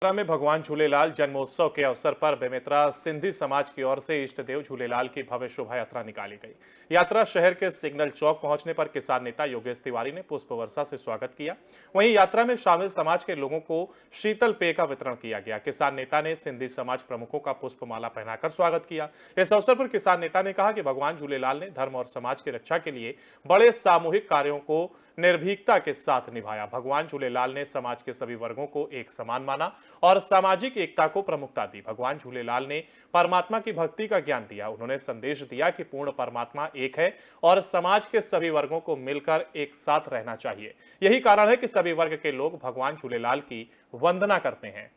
यात्रा में भगवान झूलेलाल जन्मोत्सव के अवसर पर बेमेतरा सिंधी समाज की ओर से इष्ट देव झूलेलाल की भव्य शोभा यात्रा निकाली गई। यात्रा शहर के सिग्नल चौक पहुंचने पर किसान नेता योगेश तिवारी ने पुष्प वर्षा से स्वागत किया। वहीं यात्रा में शामिल समाज के लोगों को शीतल पेय का वितरण किया गया। किसान नेता ने सिंधी समाज प्रमुखों का पुष्पमाला पहनाकर स्वागत किया। इस अवसर पर किसान नेता ने कहा कि भगवान झूलेलाल ने धर्म और समाज की रक्षा के लिए बड़े सामूहिक कार्यों को निर्भीकता के साथ निभाया। भगवान झूलेलाल ने समाज के सभी वर्गों को एक समान माना और सामाजिक एकता को प्रमुखता दी। भगवान झूलेलाल ने परमात्मा की भक्ति का ज्ञान दिया। उन्होंने संदेश दिया कि पूर्ण परमात्मा एक है और समाज के सभी वर्गों को मिलकर एक साथ रहना चाहिए। यही कारण है कि सभी वर्ग के लोग भगवान झूलेलाल की वंदना करते हैं।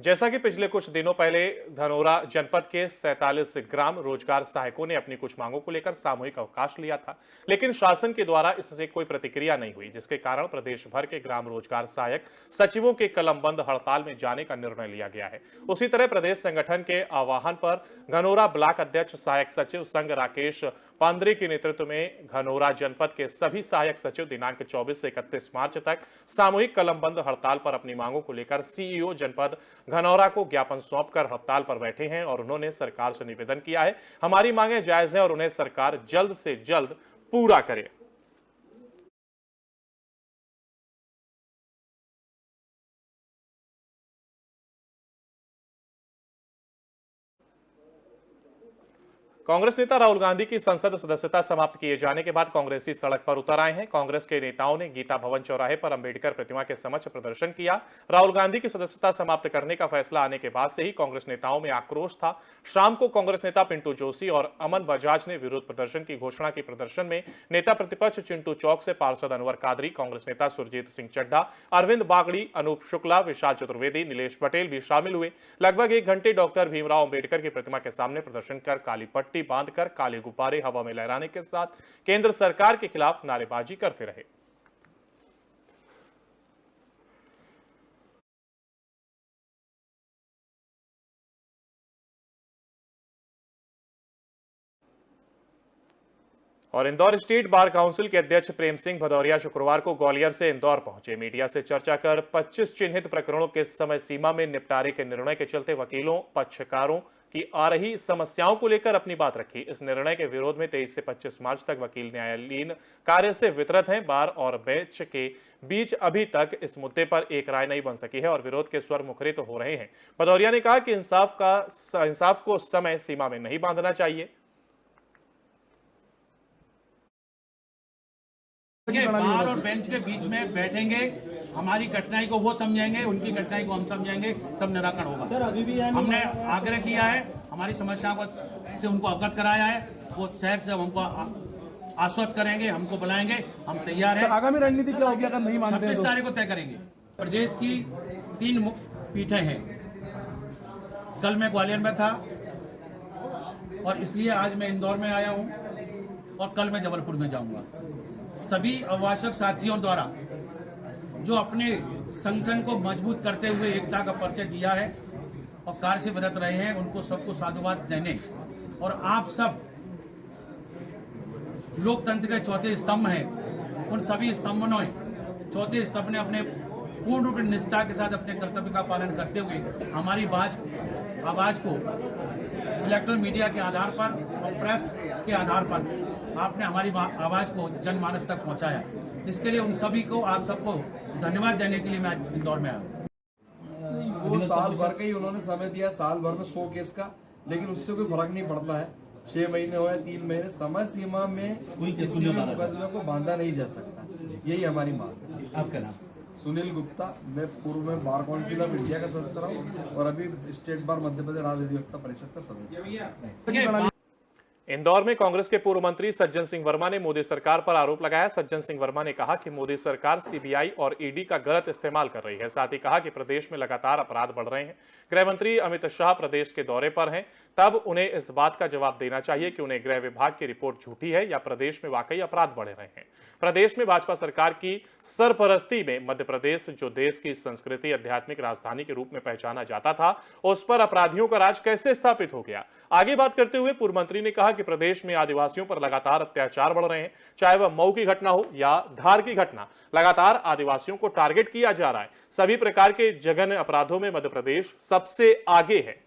जैसा कि पिछले कुछ दिनों पहले धनोरा जनपद के 47 ग्राम रोजगार सहायकों ने अपनी कुछ मांगों को लेकर सामूहिक अवकाश लिया था, लेकिन शासन के द्वारा इससे कोई प्रतिक्रिया नहीं हुई, जिसके कारण प्रदेश भर के ग्राम रोजगार सहायक सचिवों के कलमबंद हड़ताल में जाने का निर्णय लिया गया है। उसी तरह प्रदेश संगठन के आह्वान पर घनौरा ब्लॉक अध्यक्ष सहायक सचिव संघ राकेश पांद्रे के नेतृत्व में घनौरा जनपद के सभी सहायक सचिव दिनांक 24 से 31 मार्च तक सामूहिक कलमबंद हड़ताल पर अपनी मांगों को लेकर सीईओ जनपद घनौरा को ज्ञापन सौंपकर हड़ताल पर बैठे हैं और उन्होंने सरकार से निवेदन किया है, हमारी मांगें जायज हैं और उन्हें सरकार जल्द से जल्द पूरा करे। कांग्रेस नेता राहुल गांधी की संसद सदस्यता समाप्त किए जाने के बाद कांग्रेसी सड़क पर उतर आए हैं। कांग्रेस के नेताओं ने गीता भवन चौराहे पर अंबेडकर प्रतिमा के समक्ष प्रदर्शन किया। राहुल गांधी की सदस्यता समाप्त करने का फैसला आने के बाद से ही कांग्रेस नेताओं में आक्रोश था। शाम को कांग्रेस नेता पिंटू जोशी और अमन बजाज ने विरोध प्रदर्शन की घोषणा की। प्रदर्शन में नेता प्रतिपक्ष चिंटू चौक से पार्षद अनवर कादरी, कांग्रेस नेता सुरजीत सिंह चड्ढा, अरविंद बागड़ी, अनूप शुक्ला, विशाल चतुर्वेदी, नीलेश पटेल भी शामिल हुए। लगभग 1 घंटे डॉक्टर भीमराव अंबेडकर की प्रतिमा के सामने प्रदर्शन कर काली पट्टी बांधकर काले गुब्बारे हवा में लहराने के साथ केंद्र सरकार के खिलाफ नारेबाजी करते रहे। और इंदौर स्टेट बार काउंसिल के अध्यक्ष प्रेम सिंह भदौरिया शुक्रवार को ग्वालियर से इंदौर पहुंचे। मीडिया से चर्चा कर 25 चिन्हित प्रकरणों के समय सीमा में निपटारे के निर्णय के चलते वकीलों पक्षकारों की आ रही समस्याओं को लेकर अपनी बात रखी। इस निर्णय के विरोध में 23 से 25 मार्च तक वकील न्यायालयीन कार्य से वितरत हैं। बार और बेंच के बीच अभी तक इस मुद्दे पर एक राय नहीं बन सकी है और विरोध के स्वर मुखरित हो रहे हैं। भदौरिया ने कहा कि इंसाफ को समय सीमा में नहीं बांधना चाहिए। बार और बेंच के बीच में बैठेंगे, हमारी कठिनाई को वो समझेंगे, उनकी कठिनाई को हम समझेंगे, तब निराकरण होगा। सर अभी भी हमने आग्रह किया है, हमारी समस्याओं को से उनको अवगत कराया है, वो शहर से हमको आश्वस्त करेंगे, हमको बुलाएंगे, हम तैयार हैं। आगामी रणनीति क्या होगी अगर नहीं मानते? 26 तारीख को तय करेंगे। प्रदेश की 3 मुख्य पीठें हैं। कल मैं ग्वालियर में था और इसलिए आज मैं इंदौर में आया हूँ और कल मैं जबलपुर में जाऊंगा। सभी अवकाशक साथियों द्वारा जो अपने संगठन को मजबूत करते हुए एकता का परिचय दिया है और कार्य से विरत रहे हैं, उनको सबको साधुवाद देने और आप सब लोकतंत्र के चौथे स्तंभ हैं, उन सभी स्तंभों ने चौथे स्तंभ ने अपने पूर्ण रूप से निष्ठा के साथ अपने कर्तव्य का पालन करते हुए हमारी आवाज को इलेक्ट्रॉनिक मीडिया के आधार पर और प्रेस के आधार पर आपने हमारी आवाज को जनमानस तक पहुंचाया। इसके लिए उन सभी को, आप सबको धन्यवाद देने के लिए मैं आज इंदौर में आया। वो साल भर का ही उन्होंने समय दिया, साल भर में 100 केस का, लेकिन उससे कोई फर्क नहीं पड़ता है। 6 महीने हो या 3 महीने, समय सीमा में किसी भी मुकदमे को बांधा नहीं जा सकता। यही हमारी मांग है। आपका नाम? सुनील गुप्ता, मैं पूर्व में बार काउंसिल ऑफ इंडिया का सदस्य रहा हूँ और अभी स्टेट बार मध्य प्रदेश राज्य अधिवक्ता परिषद का सदस्य। इंदौर में कांग्रेस के पूर्व मंत्री सज्जन सिंह वर्मा ने मोदी सरकार पर आरोप लगाया। सज्जन सिंह वर्मा ने कहा कि मोदी सरकार सीबीआई और ईडी का गलत इस्तेमाल कर रही है। साथ ही कहा कि प्रदेश में लगातार अपराध बढ़ रहे हैं। गृह मंत्री अमित शाह प्रदेश के दौरे पर हैं, तब उन्हें इस बात का जवाब देना चाहिए कि उन्हें गृह विभाग की रिपोर्ट झूठी है या प्रदेश में वाकई अपराध बढ़ रहे हैं। प्रदेश में भाजपा सरकार की सरपरस्ती में मध्य प्रदेश, जो देश की संस्कृति आध्यात्मिक राजधानी के रूप में पहचाना जाता था, उस पर अपराधियों का राज कैसे स्थापित हो गया। आगे बात करते हुए पूर्व मंत्री ने कहा कि प्रदेश में आदिवासियों पर लगातार अत्याचार बढ़ रहे हैं, चाहे वह मऊ की घटना हो या धार की घटना। लगातार आदिवासियों को टारगेट किया जा रहा है। सभी प्रकार के जघन्य अपराधों में मध्य प्रदेश सबसे आगे है।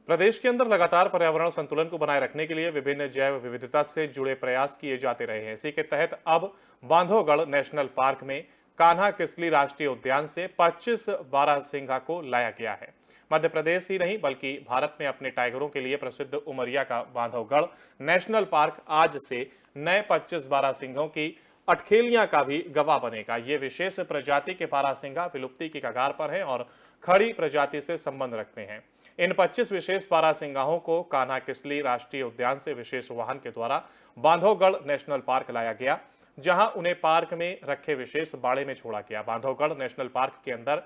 प्रदेश के अंदर लगातार पर्यावरण संतुलन को बनाए रखने के लिए विभिन्न जैव विविधता से जुड़े प्रयास किए जाते रहे हैं। इसी के तहत अब बांधवगढ़ नेशनल पार्क में कान्हा किसली राष्ट्रीय उद्यान से 25 बारहसिंघा को लाया गया है। मध्य प्रदेश ही नहीं बल्कि भारत में अपने टाइगरों के लिए प्रसिद्ध उमरिया का बांधवगढ़ नेशनल पार्क आज से नए 25 बारहसिंघों की अठखेलियां का भी गवाह बनेगा। ये विशेष प्रजाति के बारहसिंघा विलुप्ति की कगार पर हैं और खड़ी प्रजाति से संबंध रखते हैं। इन 25 विशेष बारहसिंघाओं को कान्हा किसली राष्ट्रीय उद्यान से विशेष वाहन के द्वारा बांधवगढ़ नेशनल पार्क लाया गया, जहां उन्हें पार्क में रखे विशेष बाड़े में छोड़ा गया। बांधवगढ़ नेशनल पार्क के अंदर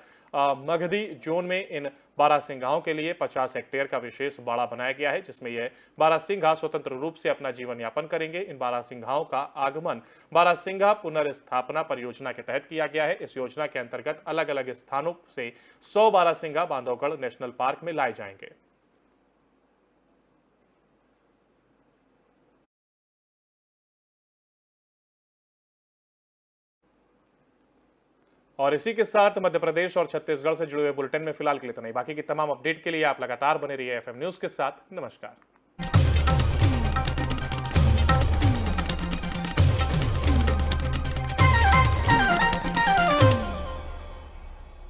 मगधी जोन में इन बारहसिंघाओं के लिए 50 हेक्टेयर का विशेष बाड़ा बनाया गया है, जिसमें यह बारहसिंघा स्वतंत्र रूप से अपना जीवन यापन करेंगे। इन बारहसिंघाओं का आगमन बारहसिंघा पुनर्स्थापना परियोजना के तहत किया गया है। इस योजना के अंतर्गत अलग अलग स्थानों से 100 बारहसिंघा बांधवगढ़ नेशनल पार्क में लाए जाएंगे। और इसी के साथ मध्य प्रदेश और छत्तीसगढ़ से जुड़े हुए बुलेटिन में फिलहाल के लिए इतना ही। बाकी की तमाम अपडेट के लिए आप लगातार बने रहिए एफएम न्यूज के साथ। नमस्कार।